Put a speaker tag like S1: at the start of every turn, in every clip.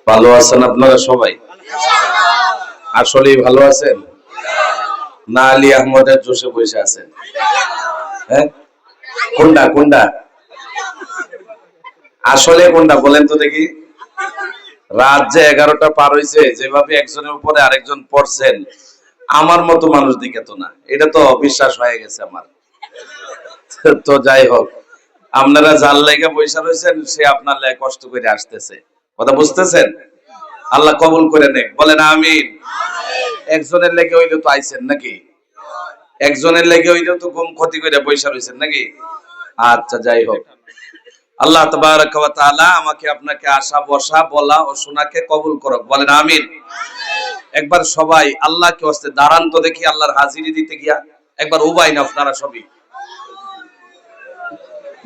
S1: ভালো আছেন আপনারা সবাই? আসলেই ভালো আছেন না আলী আহমদের জোশে বসে আছেন? হ্যাঁ, কোনটা কোনটা আসলে কোনটা বলেন তো দেখি। রাত যে 11টা পার হইছে, যেভাবে একজনের উপরে আরেকজন পড়ছেন, আমার মতো মানুষ দিকে তো না, এটা তো অবিশ্বাস হয়ে গেছে আমার। তো যাই হোক, আপনারা যার লেগে বৈশা রয়েছেন সে আপনার লেগে কষ্ট করে আসতেছে, কথা বুঝতেছেন? আল্লাহ কবুল করে নেক, বলেন আমিন। একজনের লেগে হইলে তো আইছেন নাকি? একজনের লেগে হইলেও তো কম ক্ষতি করে বৈশা রয়েছেন নাকি? আচ্ছা, যাই হোক, আল্লাহ তাবারাক ওয়া তাআলা আমাকে আপনাকে আশা বসা বলা ও শোনাকে কবুল করুক, বলেন আমিন। একবার সবাই আল্লাহকে ওয়াস্তে দাঁড়ান তো দেখি, আল্লাহর হাজিরি দিতে গিয়া একবার উবাইন আপনারা সবই।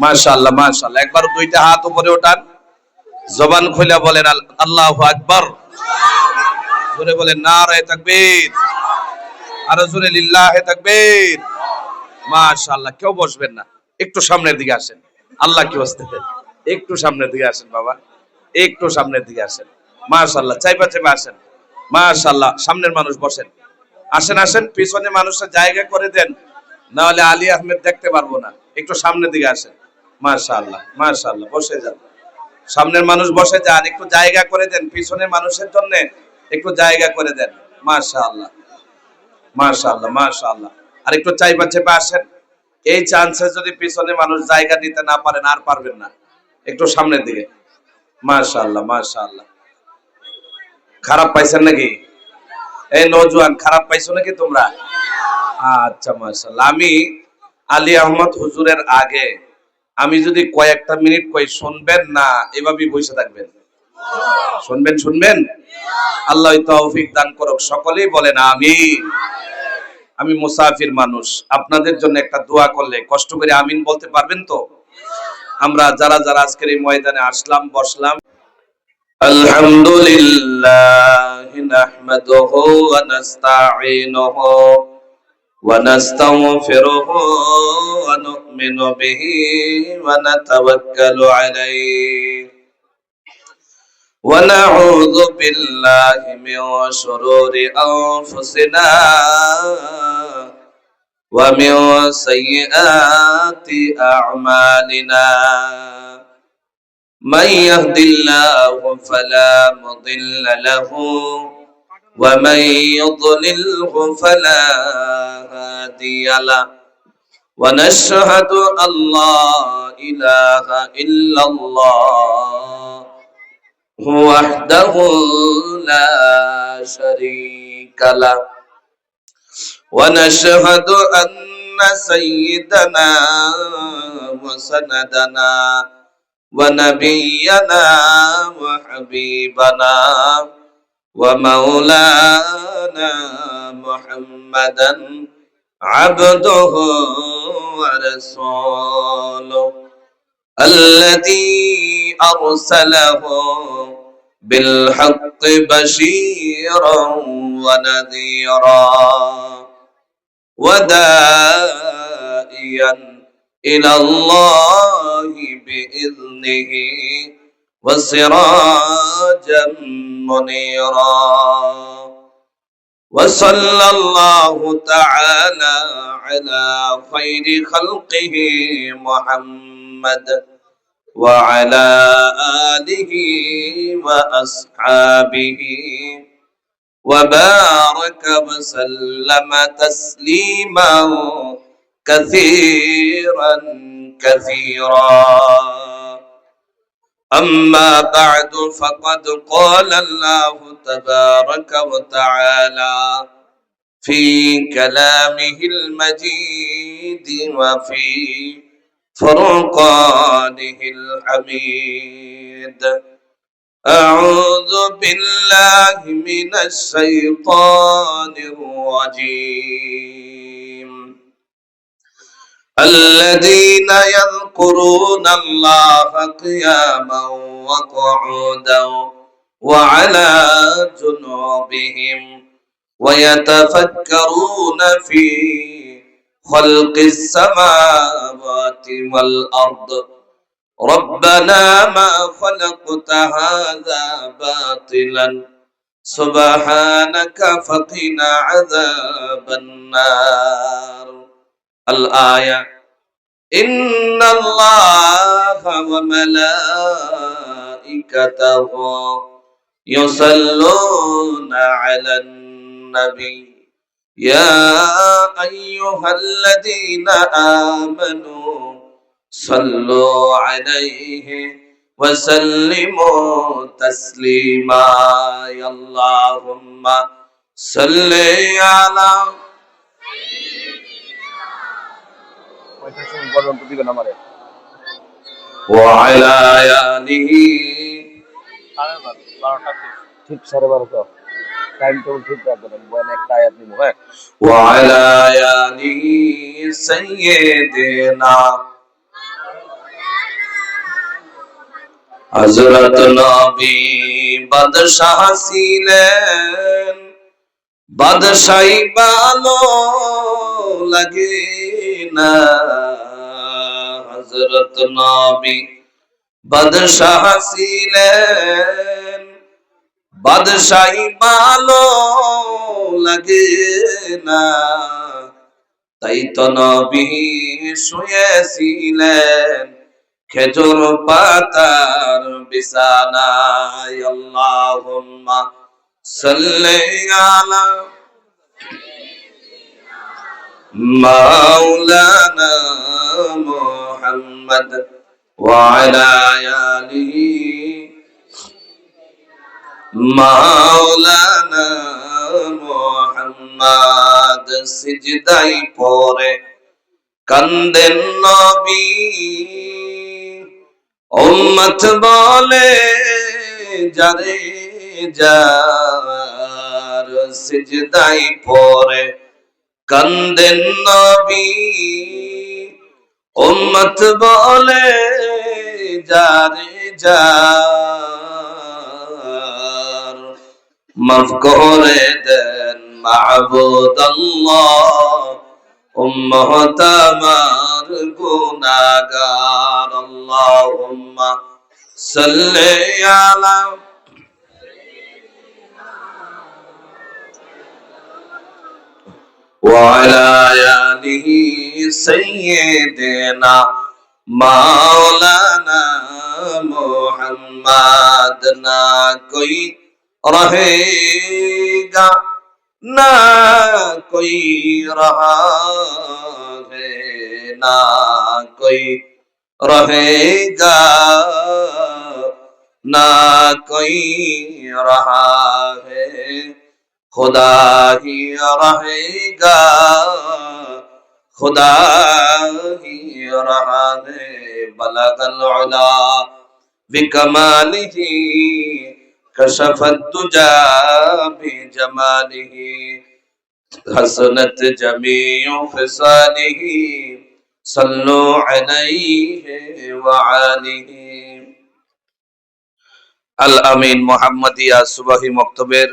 S1: মাশাআল্লাহ মাশাআল্লাহ, একবার দুইটা হাত উপরে ওঠান, জবান খুলে বলেন আল্লাহু আকবার, জোরে বলেন নারায়ে তাকবীর, আর জোরে লিল্লাহি তাকবীর। মাশাআল্লাহ, কেউ বসবেন না, একটু সামনের দিকে আসেন, আল্লাহ কি ওয়াস্তে একটু সামনের দিকে আসেন বাবা, একটু সামনের দিকে আসেন। মাশাআল্লাহ, চাইপা চাইপা আসেন। মাশাআল্লাহ, সামনের মানুষ বসেন, আসেন আসেন, পিছনে মানুষের জায়গা করে দেন, না হলে আলী আহমেদ দেখতে পারবো না। একটু সামনের দিকে আসেন। মাশাআল্লাহ মাশাআল্লাহ, বসে যান, সামনের মানুষ বসে যান, একটু জায়গা করে দেন, পিছনের মানুষের জন্য একটু জায়গা করে দেন। মাশাআল্লাহ মাশাআল্লাহ মাশাআল্লাহ, আর একটু চাইপা চাইপা আসেন। এই চান্সে যদি পিছনে মানুষ জায়গা নিতে না পারেন, আর পারবেন না, একটু সামনের দিকে। মাশাআল্লাহ মাশাআল্লাহ, খারাপ পাইছেন নাকি? এই নওজোয়ান, খারাপ পাইছো নাকি তোমরা? আচ্ছা মাশাআল্লাহ, আমি আলী আহমদ হুজুরের আগে আমি যদি কয়েকটা মিনিট কই, শুনবেন না এভাবেই বসে থাকবেন? শুনবেন শুনবেন, আল্লাহ তৌফিক দান করুক, সকলেই বলেন আমিন। আমি মুসাফির মানুষ, আপনাদের জন্য একটা দোয়া করলে কষ্ট করে আমিন বলতে পারবেন তো? আমরা যারা যারা আজকের এই ময়দানে আসলাম বসলাম, আলহামদুলিল্লাহ নাহমাদুহু ওয়া নাস্তাঈনুহু ওয়া নাস্তাগফিরুহু ওয়া নু'মিনু বিহি ওয়া নাতাওয়াক্কালু আলাইহি ওয়া নাউযু বিল্লাহি মিন শুরুরি আনফুসিনা ওয়া মিন সাইয়্যাতি আ'মালিনা। من يهد الله فلا مضل له ومن يضلله فلا هادي له ونشهد أن لا إله إلا الله وحده لا شريك له ونشهد أن سيدنا وسندنا ونبينا وحبيبنا ومولانا محمدا عبده ورسوله الذي أرسله بالحق بشيرا ونذيرا وداعيا إلى الله بإذنه وسراجا منيرا وصلى الله تعالى على خير خلقه محمد وعلى آله وأصحابه وبارك وسلم تسليما كثيرا كثيرا. أما بعد فقد قال الله تبارك وتعالى في كلامه المجيد وفي فرقانه الحميد. أعوذ بالله من الشيطان الرجيم. الذين يذكرون الله قياما وقعودا وعلى جنوبهم ويتفكرون في خلق السماوات والأرض ربنا ما خلقت هذا باطلا باطلا سبحانك فقنا عذاب النار. الآية. إن الله وملائكته يصلون على النبي يا أيها الذين آمنوا صلوا عليه وسلموا تسليما. اللهم صل على وعلى آله
S2: ঠিক 12:30 টাইম টেবিল ঠিক রাখবেন বয়ানে একটা আয়াত নিব হ্যাঁ
S1: وعلى آله سيدنا হযরত নবী বাদশাহ ছিলেন, বাদশাহী ভালো লাগে না। হযরত নবী বাদশাহ ছিলেন, বাদশাহী ভালো লাগে না। তাই তো নবী শুয়েছিলেন খেজুর পাতার বিছানায়। আল্লাহুম্মা সাল্লি আলা মাওলানা মুহাম্মদ ওয়া আলা আলিহি মাওলানা মুহাম্মদ। সিজদাই পড়ে কান্দেন নবী, উম্মত বলে যারে যার। সিজদাই পড়ে কান্দেন নবী, উম্মত বলে যারে যার। মাফ করে দেন মাবুদ আল্লাহ, উম্মত আমার গুনাহগার। আল্লাহুম্মা সাল্লি আলা ওয়া আলা আলিহি সাইয়্যিদিনা মাওলানা মুহাম্মদ। না কোই रहेगा ना कोई रहा है, ना कोई रहेगा ना कोई रहा है, खुदा ही रहेगा खुदा ही रहा है। बलगल उला बिकमालिही कशफत दुजा बिजमालिही हसनत जमीउ खिसालिही सल्लु अलैहि व आलिहि। আল আমিন মুহাম্মাদিয়া সুবাহি মক্তবের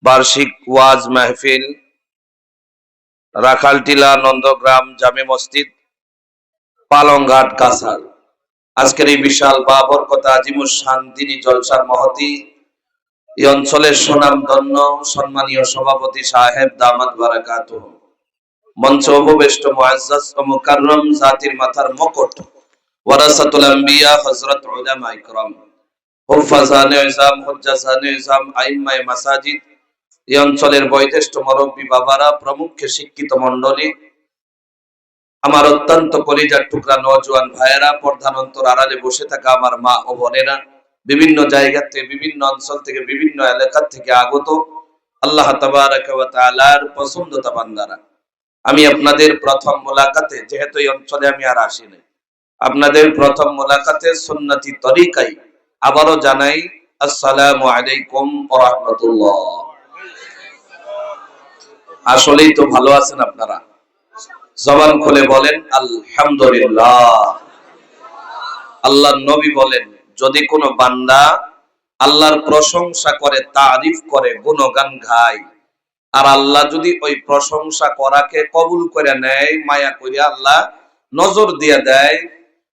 S1: বার্ষিক ওয়াজ মাহফিল রাখালটিলা নন্দগ্রাম জামে মসজিদ পালংঘাট কাছাড়। আজকের এই বিশাল বাবরকত আজিমুস শান্তিনী জলসার মহতি এই অঞ্চলের সুনামধন্য সম্মানীয় সভাপতি সাহেব দামাত বারাকাতুহু, মঞ্চ উপবেষ্ট মুআজ্জাজ ও মুকাররম জাতির মাথার মুকুট ওয়ারাসাতুল আম্বিয়া হযরত উলামা ইকরাম, হুফাজানে ইজাম, হুজ্জাজানে ইজাম, আইম্মায়ে মাসাজিদ, এই অঞ্চলের বয়োজ্যেষ্ঠ মুরব্বী বাবারা, প্রমুখ শিক্ষিত মণ্ডলী, আমার অত্যন্ত কলিজার টুকরা নওজোয়ান ভাইয়েরা, পর্দার অন্তর আড়ালে বসে থাকা আমার মা ও বোনেরা, বিভিন্ন জায়গা থেকে, বিভিন্ন অঞ্চল থেকে, বিভিন্ন এলাকা থেকে আগত আল্লাহ তাবারাকা ওয়া তাআলার পছন্দতা বান্দারা, আমি আপনাদের প্রথম মোলাকাতে, যেহেতু এই অঞ্চলে আমি আর আসিনি, আপনাদের প্রথম মোলাকাতে সুন্নতি তরিকায় আবারও জানাই আসসালামু আলাইকুম ওয়া রাহমাতুল্লাহ। আসলেই তো ভালো আছেন আপনারা? জবান খুলে বলেন আলহামদুলিল্লাহ। আল্লাহর নবী বলেন, যদি কোনো বান্দা আল্লাহর প্রশংসা করে, তারিফ করে, গুণগান গায়, আর আল্লাহ যদি ওই প্রশংসা করাকে কবুল করে নেয়, মায়া করে আল্লাহ নজর দিয়ে দেয়,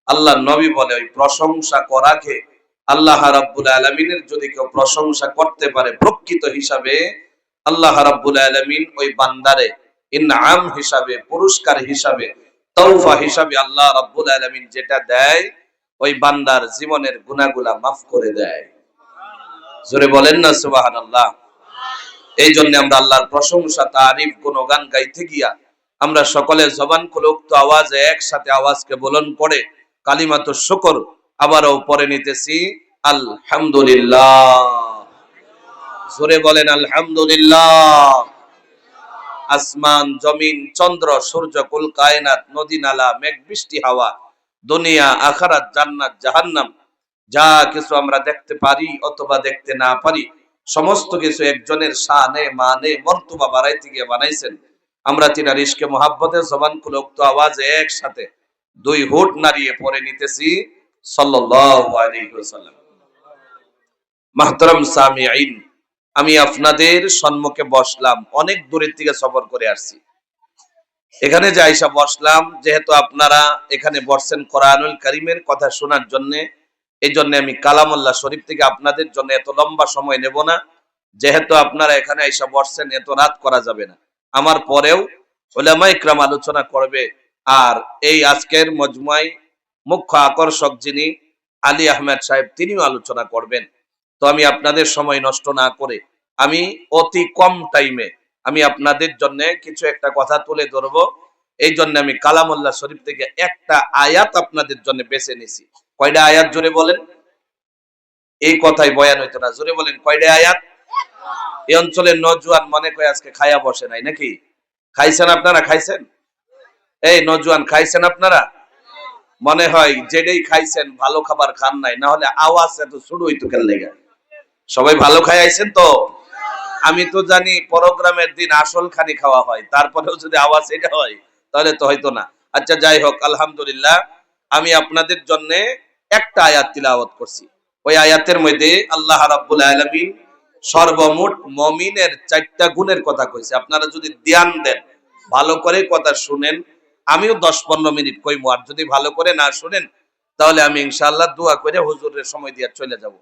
S1: আল্লাহর নবী বলে ওই প্রশংসা করাকে আল্লাহ রাব্বুল আলামিনের যদি কেউ প্রশংসা করতে পারে প্রকৃত হিসাবে, আল্লাহ রাব্বুল আলামিন ওই বান্দারে ইনআম হিসাবে, পুরস্কার হিসাবে, তওফা হিসাবে আল্লাহ রাব্বুল আলামিন যেটা দেয়, ওই বান্দার জীবনের গুনাহগুলা মাফ করে দেয়। জোরে বলেন না সুবহানাল্লাহ। এই জন্য আমরা আল্লাহর প্রশংসা, তারিফ, গুণগান গাইতে গিয়া আমরা সকলে জবান খুলে উক্ত আওয়াজে একসাথে আওয়াজকে বুলন্দ করে কালিমাতুশ শুকর আবারও পড়ে নিতেছি, আলহামদুলিল্লাহ। জোরে বলেন আলহামদুলিল্লাহ। আসমান, জমিন, চন্দ্র, সূর্য, কুল কায়নাত, নদী নালা, মেঘ, বৃষ্টি, হাওয়া, দুনিয়া, আখিরাত, জান্নাত, জাহান্নাম, যা কিছু আমরা দেখতে পারি অথবা দেখতে না পারি, সমস্ত কিছু একজনের শানে মানে মর্তবা বাড়াইতে গিয়ে বানাইছেন। আমরা তিনার ইশকে মোহাব্বতে জবান খুলে উক্ত আওয়াজে একসাথে দুই হুট নাড়িয়ে পড়ে নিতেছি, সাল্লাল্লাহু আলাইহি ওয়াসাল্লাম। মাহতারাম সামিঈন, আমি আপনাদের সম্মুখে বসলাম, অনেক দূরের থেকে সফর করে আসছি। এখানে যে আইসা বসলাম, যেহেতু আপনারা এখানে বসছেন কোরআনুল কারীমের কথা শোনার জন্য, এই জন্য আমি কালামুল্লাহ শরীফ থেকে আপনাদের জন্য এত লম্বা সময় নেব না। যেহেতু আপনারা এখানে আইসা বসছেন, এত রাত করা যাবে না। আমার পরেও উলামায়ে ইকরাম আলোচনা করবে। আর এই আজকের মজমুয়ায় মুখ্য আকর্ষক যিনি আলী আহমেদ সাহেব, তিনিও আলোচনা করবেন। তো আমি আপনাদের সময় নষ্ট না করে আমি অতি কম টাইমে আমি আপনাদের জন্য কিছু একটা কথা তুলে ধরবো। এই জন্য আমি কালামুল্লাহ শরীফ থেকে একটা আয়াত আপনাদের জন্য বেছে নিছি। কয়টা আয়াত জোরে বলেন? এই কথাই বয়ান হইতো না, জোরে বলেন কয়টা আয়াত? এই অঞ্চলের নওজোয়ান মনে করে আজকে খায়া বসে নাই নাকি? খাইছেন আপনারা? খাইছেন? এই নওজোয়ান খাইছেন আপনারা? মনে হয় যেটাই খাইছেন ভালো খাবার খান নাই, না হলে আওয়াজ এত শুরু হইতো কেন লেগে? সবাই ভালো খাই আইছেন তো? আমি তো জানি প্রোগ্রামের দিন আসল খানি খাওয়া হয়, তারপরেও যদি আওয়াজ এটা হয় তাহলে তো হয়তো না। আচ্ছা যাই হোক, আলহামদুলিল্লাহ। আমি আপনাদের জন্য একটা আয়াত তিলাওয়াত করছি। ওই আয়াতের মধ্যে আল্লাহ রাব্বুল আলামিন সর্বমোট মুমিনের 4টা গুণের কথা কইছে। আপনারা যদি ধ্যান দেন, ভালো করে কথা শুনেন, আমিও 10-15 মিনিট কইবো, আর যদি ভালো করে না শুনেন তাহলে আমি ইনশাআল্লাহ দোয়া করে হুজুরের সময় দিয়ে চলে যাব।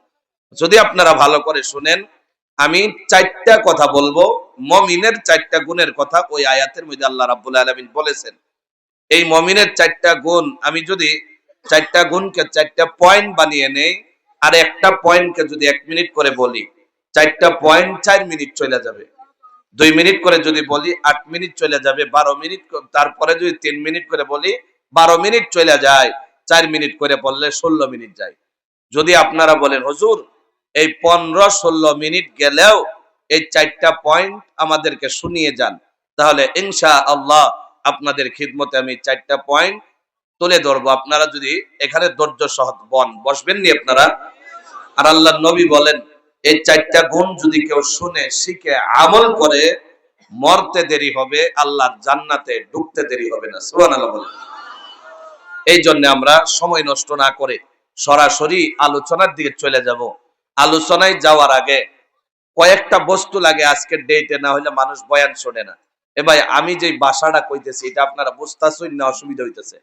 S1: যদি আপনারা ভালো করে শুনেন, আমি 4টা কথা বলবো, মুমিনের 4টা গুণের কথা ওই আয়াতের মধ্যে আল্লাহ রাব্বুল আলামিন বলেছেন। এই মুমিনের 4টা গুণ, আমি যদি 4টা গুণকে 4টা পয়েন্ট বানিয়ে নেই, আর একটা পয়েন্টকে যদি 1 মিনিট করে বলি, 4টা পয়েন্ট 4 মিনিট চলে যাবে। 2 মিনিট করে যদি বলি 8 মিনিট চলে যাবে, 12 মিনিট। তারপরে যদি 3 মিনিট করে বলি 12 মিনিট চলে যায়। 4 মিনিট করে বললে 16 মিনিট যায়। যদি আপনারা বলেন হুজুর এই 15-16 মিনিট গেলেও এই 4টা পয়েন্ট আমাদেরকে শুনিয়ে যান, তাহলে ইনশাআল্লাহ আপনাদের খিদমতে আমি 4টা পয়েন্ট তুলে ধরবো। আপনারা যদি এখানে ধৈর্য সহ বসবেন নি আপনারা। আর আল্লাহর নবী বলেন, এই 4টা গুণ যদি কেউ শুনে, শিখে, আমল করে, মরতে দেরি হবে, আল্লাহর জান্নাতে ঢুকতে দেরি হবে না। সুবহানাল্লাহ বলেন। এই জন্য আমরা সময় নষ্ট না করে সরাসরি আলোচনার দিকে চলে যাব। আলোচনায় যাওয়ার আগে কয়েকটা বস্তু লাগে আজকের ডেটে, না হলে মানুষ বয়ান শোনে না। এ ভাই, আমি যে ভাষাটা কইতেছি এটা আপনারা বুঝতাছেন না অসুবিধা হইতেছে?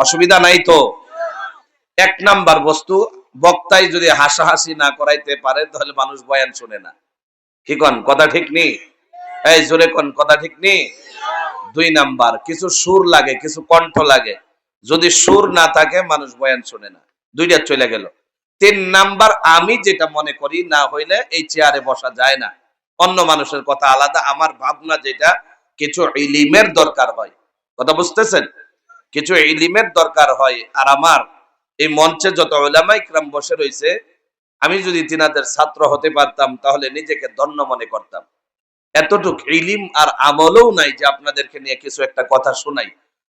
S1: অসুবিধা নাই তো? 1 নাম্বার বস্তু, বক্তাই যদি হাসাহাসি না করাইতে পারে তাহলে মানুষ বয়ান শোনে না। কি কোন কথা ঠিক নেই? এই জোরে কোন কথা ঠিক নেই? 2 নাম্বার, কিছু সুর লাগে, কিছু কণ্ঠ লাগে। যদি সুর না থাকে মানুষ বয়ান শোনে না। 2টা চলে গেল। 3 নাম্বার, আমি যেটা মনে করি, না হইলে এই চেয়ারে বসা যায় না। অন্য মানুষের কথা আলাদা, আমার ভাবনা যেটা, কিছু ইলমের দরকার হয়। কথা বুঝতেছেন? কিছু ইলমের দরকার হয়। আর আমার এই মঞ্চে যত উলামা ইকরাম বসে রয়েছে, আমি যদি তিনাদের ছাত্র হতে পারতাম তাহলে নিজেকে ধন্য মনে করতাম। এতটুক ইলম আর আমলও নাই যে আপনাদেরকে নিয়ে কিছু একটা কথা শোনাই।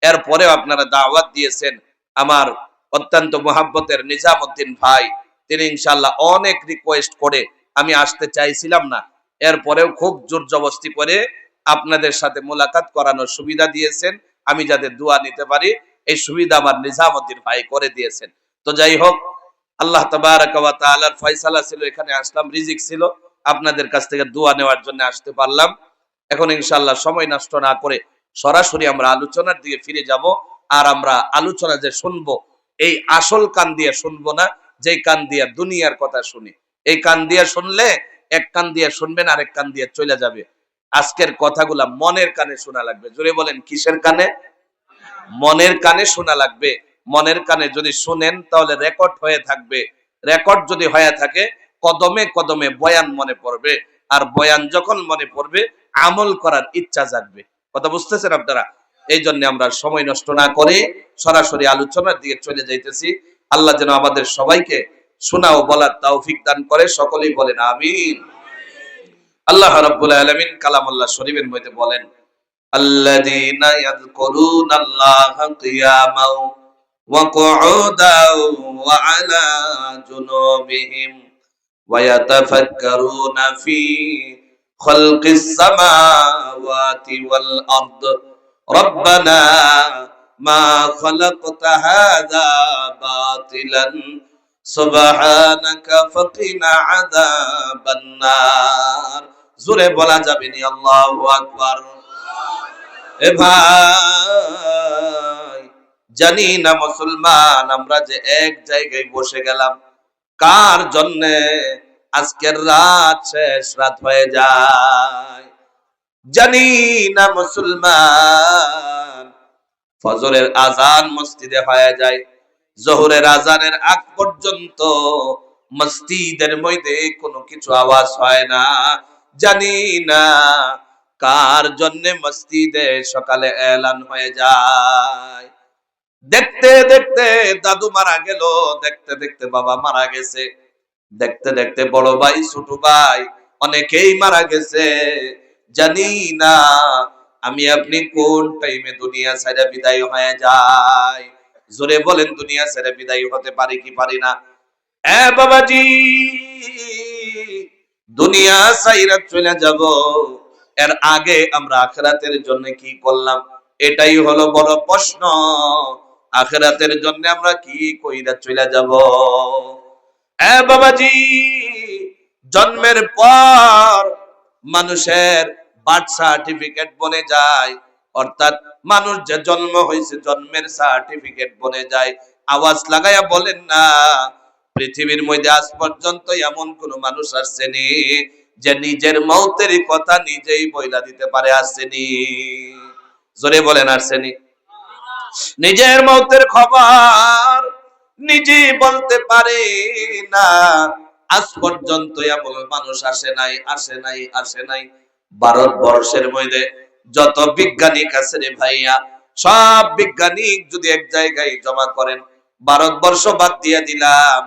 S1: এরপরেও আপনারা দাওয়াত দিয়েছেন। আমার অত্যন্ত মহাব্বতের নিজামউদ্দিন ভাই, তিনি ইনশাআল্লাহ অনেক রিকোয়েস্ট করে, আমি আসতে চাইছিলাম না, এরপরেও খুব জোর জবরদস্তি করে আপনাদের সাথে মোলাকাত করানোর সুবিধা দিয়েছেন। আমি যাতে দোয়া নিতে পারি এই সুবিধা আমার নিজামউদ্দিন ভাই করে দিয়েছেন। তো যাই হোক, আল্লাহ তাবারাকা ওয়া তাআলার ফয়সালা ছিল, এখানে আসলাম, রিজিক ছিল, আপনাদের কাছ থেকে দোয়া নেওয়ার জন্য আসতে পারলাম। এখন ইনশাআল্লাহ সময় নষ্ট না করে সরাসরি আমরা আলোচনার দিকে ফিরে যাব। আর আমরা আলোচনা যে শুনবো, এই আসল কান দিয়ে শুনবো না, যে কান দিয়া দুনিয়ার কথা শুনে। এই কান দিয়া শুনলে এক কান দিয়া শুনবেন, আরেক কান দিয়া চলে যাবে। আজকের কথাগুলা মনের কানে শোনা লাগবে। জোরে বলেন, কিসের কানে? মনের কানে শোনা লাগবে। মনের কানে যদি শুনেন তাহলে রেকর্ড হয়ে থাকবে। রেকর্ড যদি হয়ে থাকে, কদমে কদমে বয়ান মনে পড়বে। আর বয়ান যখন মনে পড়বে, আমল করার ইচ্ছা জাগবে। কথা বুঝতেছেন আপনারা? এই জন্য আমরা সময় নষ্ট না করে সরাসরি আলোচনার দিকে চলে যাইতেছি। আল্লাহ যেন আমাদের সবাইকে শোনা ও বলার তৌফিক দান করে। সকলেই বলেন আমিন। আল্লাহ রাব্বুল আলামিন কালামুল্লাহ শরীফের মধ্যে বলেন, আল্লাযীনা ইয়াযকুরুনাল্লাহা কিয়ামান ওয়া কুউদান ওয়া আলা জুনুবিহিম ওয়া ইয়াতাফাক্কারুনা ফি খালকিস সামাওয়াতি ওয়াল আরদ রব্বানা মা খালাকতা হাযা বাতিলান সুবহানাকা ফাকিনা আযাবান নার। জোরে বলা যাবে নি আল্লাহু আকবার। এ ভাই, জানি না মুসলমান আমরা যে এক জায়গায় বসে গেলাম কার জন্যে আজকের রাত শেষ রাত হয়ে যায়। জানি না মুসলমান ফজরের আজান মসজিদে হয়ে যায়, জোহরের আজানের আগ পর্যন্ত মসজিদের মধ্যে কোনো কিছু আওয়াজ হয় না। জানি না কার জন্য মসজিদে সকালে এলান হয়ে যায়। দেখতে দেখতে দাদু মারা গেল, দেখতে দেখতে বাবা মারা গেছে, দেখতে দেখতে বড় ভাই ছোট ভাই অনেকেই মারা গেছে। জানি না আমি আপনি কোন টাইমে দুনিয়া ছেড়ে বিদায় হয়ে যায়। জোরে বলেন, দুনিয়া ছেড়ে বিদায় হতে পারি কি পারি না? এ বাবাজি, দুনিয়া ছাইরা চলে যাব, এর আগে আমরা আখিরাতের জন্য কি করলাম? এটাই হলো বড় প্রশ্ন। আখিরাতের জন্য আমরা কি কইরা চলে যাব? এ বাবাজি, জন্মের পর মানুষের বার্থ সার্টিফিকেট বনে যায়, অর্থাৎ মানুষ যে জন্ম হয়েছে জন্মের সার্টিফিকেট বনে যায়। আওয়াজ লাগাইয়া বলেন না, পৃথিবীর মধ্যে আজ পর্যন্ত এমন কোন মানুষ আসেনি যে নিজের মৌতের কথা নিজেই বইলা দিতে পারে? আসেনি? জোরে বলেন, আসেনি? নিজের মৌতের খবর নিজে বলতে পারে না। আজ পর্যন্ত এমন মানুষ আসে নাই, আসে নাই, আসে নাই। ভারতবর্ষের মধ্যে যত বিজ্ঞানিক আছে রে ভাইয়া, সব বিজ্ঞানিক যদি এক জায়গায় জমা করেন, ভারতবর্ষ বাদ দিয়ে দিলাম,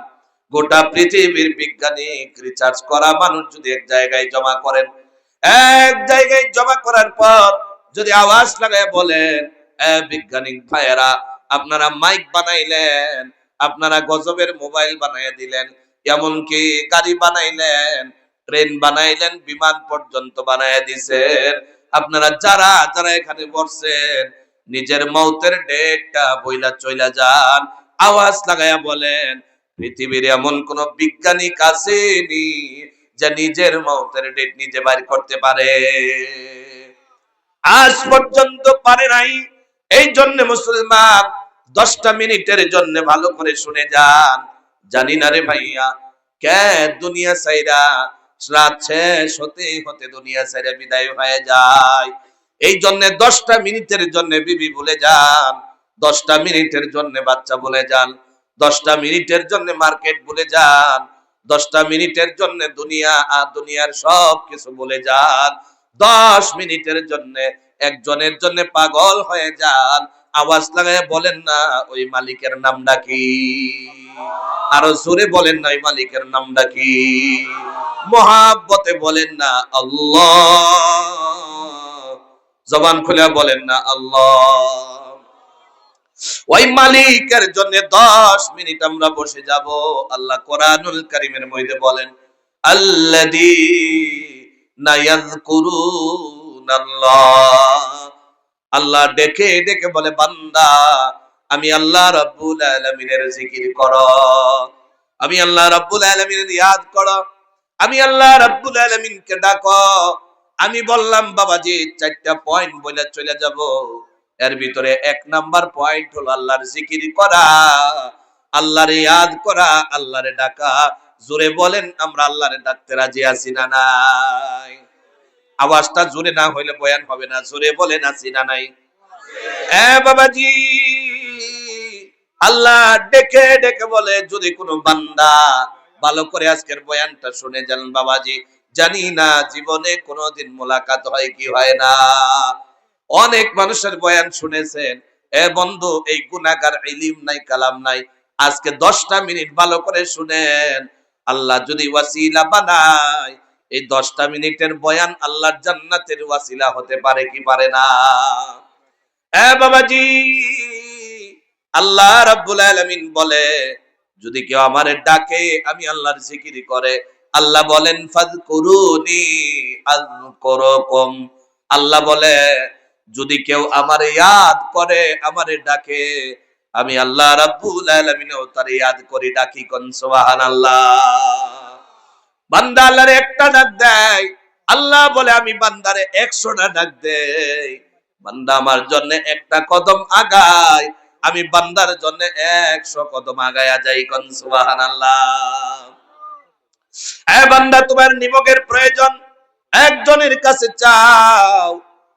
S1: গোটা পৃথিবীর বিজ্ঞানিক রিসার্চ করা মানুষ যদি এক জায়গায় জমা করেন, এক জায়গায় জমা করার পর যদি আওয়াজ লাগায় বলেন, বিজ্ঞানিক ভাইয়েরা আপনারা মাইক বানাইলেন, আপনারা গজবের মোবাইল বানাইয়া দিলেন, এমনকি গাড়ি বানাইলেন, ট্রেন বানাইলেন, বিমান পর্যন্ত বানাইয়া দিছেন, আপনারা যারা যারা এখানে বসছেন নিজের মৌতের ডেটটা বইলা চইলা যান। আওয়াজ লাগাইয়া বলেন, পৃথিবীর এমন কোন বিজ্ঞানিক আসেনি যে নিজের মৌতের ডেট নিজে বাইর করতে পারে? আজ পর্যন্ত পারে নাই। এই জন্য মুসলমান 10টা মিনিটের জন্য ভালো করে শুনে যান। জানি না রে ভাইয়া, কে দুনিয়া ছাইরা রাত শেষ হতে হতে দুনিয়া ছাইরা বিদায় হয়ে যায়। এই জন্য 10টা মিনিটের জন্য বিবি ভুলে যান, 10টা মিনিটের জন্য বাচ্চা ভুলে যান, 10টা মিনিটের জন্য মার্কেট ভুলে যান, 10টা মিনিটের জন্য দুনিয়া আর দুনিয়ার সব কিছু ভুলে যান। 10 মিনিটের জন্য একজনের জন্য পাগল হয়ে যান। আওয়াজ লাগায় বলেন না, ওই মালিকের নামটা কি? আরো জোরে বলেন না, ওই মালিকের নামটা কি? মহাব্বতে বলেন না আল্লাহ। জবান খুলে বলেন না আল্লাহ। ওই মালিকের জন্য 10 মিনিট আমরা বসে যাব। আল্লাহ কোরআনুল কারীমের মধ্যে বলেন, আল্লাযীনা ইয়াযকুরুনাল্লাহ। আল্লাহ ডেকে ডেকে বলে, বান্দা আমি আল্লাহ রাব্বুল আলামিনের জিকির করো, আমি আল্লাহ রাব্বুল আলামিনের ইয়াদ করো, আমি আল্লাহ রাব্বুল আলামিনকে ডাকো। আমি বললাম বাবাজি 4টা পয়েন্ট বলে চলে যাব। এর ভিতরে 1 নাম্বার পয়েন্ট হলো আল্লাহর জিকির করা। আল্লাহরে ইয়াদ করা, আল্লাহরে ডাকা। জোরে বলেন আমরা আল্লাহরে ডাকতে রাজি আছি না নাই? আওয়াজটা জোরে না হইলে বয়ান হবে না। জোরে বলেন আছি না নাই? বাবাজি, আল্লাহ ডেকে ডেকে বলে, যদি কোনো বান্দা ভালো করে আজকের বয়ানটা শুনে যান বাবাজি, জানি না জীবনে কোনোদিন মোলাকাত হয় কি হয় না। অনেক মানুষের বয়ান শুনেছেন, বন্ধু এই গুনাহগার, ইলম নাই, কালাম নাই, আজকে 10টা মিনিট ভালো করে শুনেন। আল্লাহ যদি ওয়াসিলা বানায়, এই 10টা মিনিটের বয়ান আল্লাহর জান্নাতের ওয়াসিলা হতে পারে কি পারে না? বাবাজি, আল্লাহ রাব্বুল আলামিন বলে, যদি কেউ আমারে ডাকে, আমি আল্লাহর জিকির করে, আল্লাহ বলেন ফাযকুরুনি আযকুরুকুম। আল্লাহ বলে, যদি কেউ আমারে ইয়াদ করে, আমারে ডাকে, আমি আল্লাহ রাব্বুল আলামিনও তারে ইয়াদ করি, ডাকি। কোন সুবহানাল্লাহ। বান্দা আল্লাহরে একটা ডাক দেয়, আল্লাহ বলে আমি বান্দারে 100টা ডাক দেই। বান্দা আমার জন্য একটা কদম আগায়, আমি বান্দার জন্য 100 কদম আগায়া যাই। কোন সুবহানাল্লাহ। বান্দা, তোমার নিমকের প্রয়োজন, একজনের কাছে চাও,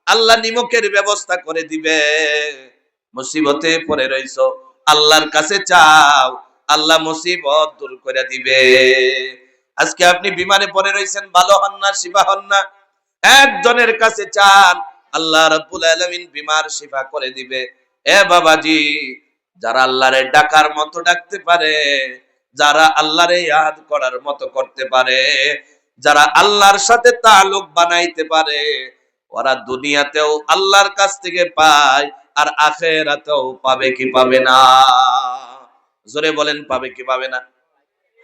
S1: আল্লাহ নিমকের ব্যবস্থা করে দিবে। মুসিবতে পড়ে রইছো, আল্লাহর কাছে চাও, আল্লাহ মুসিবত দূর করে দিবে। আজকে আপনি বিমানে পড়ে রইছেন, ভালো হন না, শিফা হন না, একজনের কাছে চান, আল্লাহ রাব্বুল আলামিন বিমার শিফা করে দিবে। বাবাজি, যারা আল্লাহরে ডাকার মতো ডাকতে পারে, যারা আল্লাহরে ইয়াদ করার মতো করতে পারে, যারা আল্লাহর সাথে তাআল্লুক বানাইতে পারে, ওরা দুনিয়াতেও আল্লাহর কাছ থেকে পায়, আর আখিরাতেও পাবে কি পাবে না? জোরে বলেন পাবে কি পাবে না?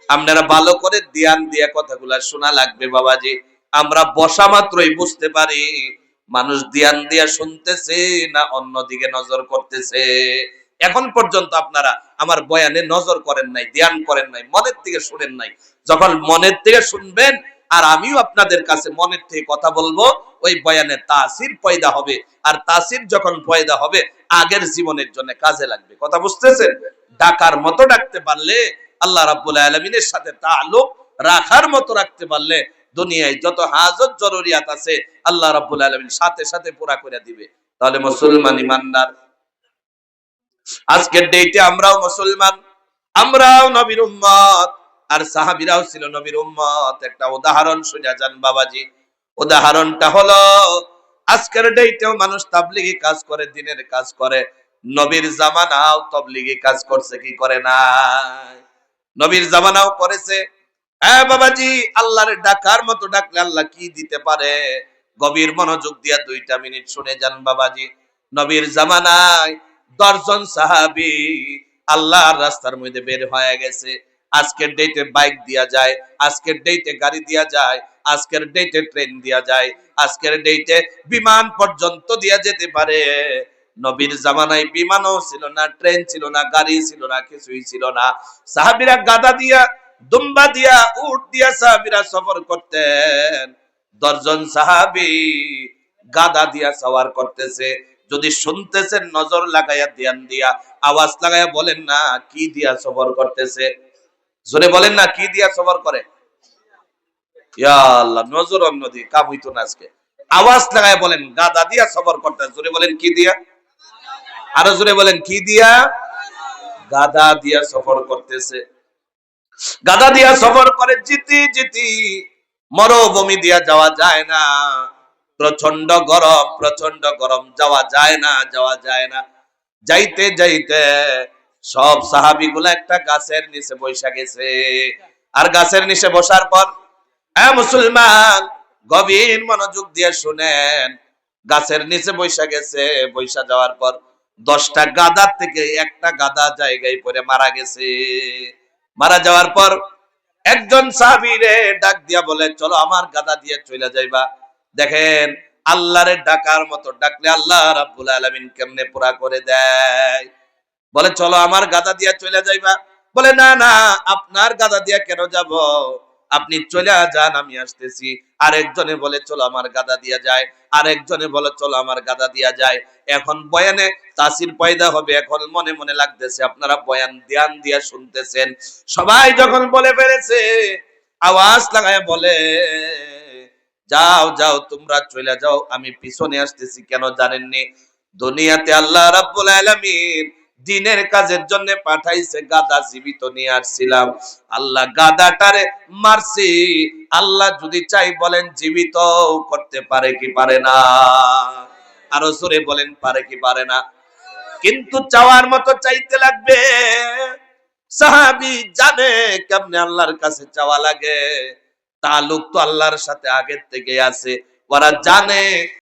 S1: আপনারা ভালো করে ধ্যান দিয়ে কথাগুলা শোনা লাগবে বাবাজি। আমরা বসা মাত্রই বুঝতে পারি মানুষ ধ্যান দিয়ে শুনতেছে না অন্যদিকে নজর করতেছে। এখন পর্যন্ত আপনারা আমার বয়ানে নজর করেন নাই, ধ্যান করেন নাই, মনের থেকে শুনেন নাই। যখন মনের থেকে শুনবেন, আর আমিও আপনাদের কাছে মনের থেকে কথা বলবো, ওই বয়ানে তাসির পয়দা হবে। আর তাসির যখন পয়দা হবে, আগের জীবনের জন্য কাজে লাগবে। কথা বুঝতেছেন? ডাকার মতো ডাকতে পারলে, আল্লাহ রাব্বুল আলামিনের সাথে তাআল্লুক রাখার মতো রাখতে পারলে, দুনিয়ায় যত হাজত জরুরিয়াত আছে আল্লাহ রাব্বুল আলামিন সাথে সাথে পুরা করে দিবে। তাহলে মুসলমান ইমানদার, আজকের ডেটে আমরাও মুসলমান, আমরাও নবীর উম্মত, আর সাহাবীরাও ছিল নবীর উম্মত। একটা উদাহরণ শুনে যান বাবাজি। উদাহরণটা হলো, আজকের ডেটেও মানুষ তাবলীগী কাজ করে, দ্বীনের কাজ করে। নবীর জামানাও তাবলীগী কাজ করছে কি করে না? নবীর জামানাও করেছে। বাবাজি, আল্লাহর ডাকার মতো ডাকলে আল্লাহ কি দিতে পারে? গভীর মনোযোগ দিয়া 2টা মিনিট শুনে যান বাবাজি। নবীর জামানায় 10 জন সাহাবী আল্লাহর রাস্তার মধ্যে বের হয়ে গেছে। আজকের ডেটে বাইক দিয়া যায়, আজকের ডেটে গাড়ি দিয়া যায়, আজকের ডেটে ট্রেন দিয়া যায়, আজকের ডেটে বিমান পর্যন্ত দিয়া যেতে পারে। নবীর জামানায় বিমানও ছিল না, ট্রেন ছিল না, গাড়ি ছিল না, কিছুই ছিল না। সাহাবীরা গাদা দিয়া, দুম্বা দিয়া, উট দিয়া সাহাবীরা সফর করতেন। 10 জন সাহাবী গাদা দিয়া সওয়ার করতেছে। যদি শুনতেছেন নজর লাগায়া, ধ্যান দিয়া, আওয়াজ লাগায়া বলেন না কি দিয়া সফর করতেছে? জোরে বলেন না কি দিয়া সফর করে? ইয়া আল্লাহ, নজর অন্যদিকে, কাম হইতো না আজকে। আওয়াজ লাগায়া বলেন গাদা দিয়া সফর করতেছে। জোরে বলেন কি দিয়া? আরো জোরে বলেন কি দিয়া? গাদা দিয়া সফর করতেছে। গাদা দিয়া সফর করে, জিতি জিতি মরুভূমি দিয়া যাওয়া যায় না, প্রচন্ড গরম, প্রচন্ড গরম, যাওয়া যায় না, যাওয়া যায় না। যাইতে যাইতে সব সাহাবীগুলা একটা গাছের নিচে বসে গেছে। আর গাছের নিচে বসার পর, মুসলমান গভীর মনোযোগ দিয়ে শুনেন, গাছের নিচে বসে গেছে। বসে যাওয়ার পর 10টা গাদার থেকে একটা গাদা জায়গায় পড়ে মারা গেছে। মারা যাওয়ার পর একজন সাহাবীরে ডাক দিয়া বলে, চলো আমার গাদা দিয়ে চলে যাইবা। দেখেন আল্লাহরে ডাকার মতো ডাকলে আল্লাহ রাব্বুল আলামিন কেমনে পুরা করে দেয়। বলে চলো আমার গাদা দিয়া চলে যাইবা। বলে না না, আপনার গাদা দিয়া কেন যাব? আপনি চলে যান, আমি আসতেছি। আরেকজনে বলে চলো আমার গাদা দিয়া যায়, আরেকজনে বলে চলো আমার গাদা দিয়া যায়। এখন বয়ানে তাসির পয়দা হবে। এখন মনে মনে লাগতেছে আপনারা বয়ান ধ্যান দিয়া শুনতেছেন। সবাই যখন বলে ফেলেছে, আওয়াজ লাগায় বলে, যাও যাও তোমরা চলে যাও, আমি পিছনে আসতেছি। কেন জানেননি? দুনিয়াতে আল্লাহ রাব্বুল আলামিন দিনের কাজের জন্য পাঠাইছে, গাদা জীবিত নিয়ে আসছিলাম। আল্লাহ গাদাটারে মারছি। আল্লাহ যদি চাই বলেন জীবিত করতে পারে কি পারে না? আরো জোরে বলেন পারে কি পারে না? কিন্তু চাওয়ার মতো চাইতে লাগবে। সাহাবী জানে কেমনে আল্লাহর কাছে চাওয়া লাগে। তালুক তো আল্লাহর সাথে আগের থেকে আছে। ওরা জানে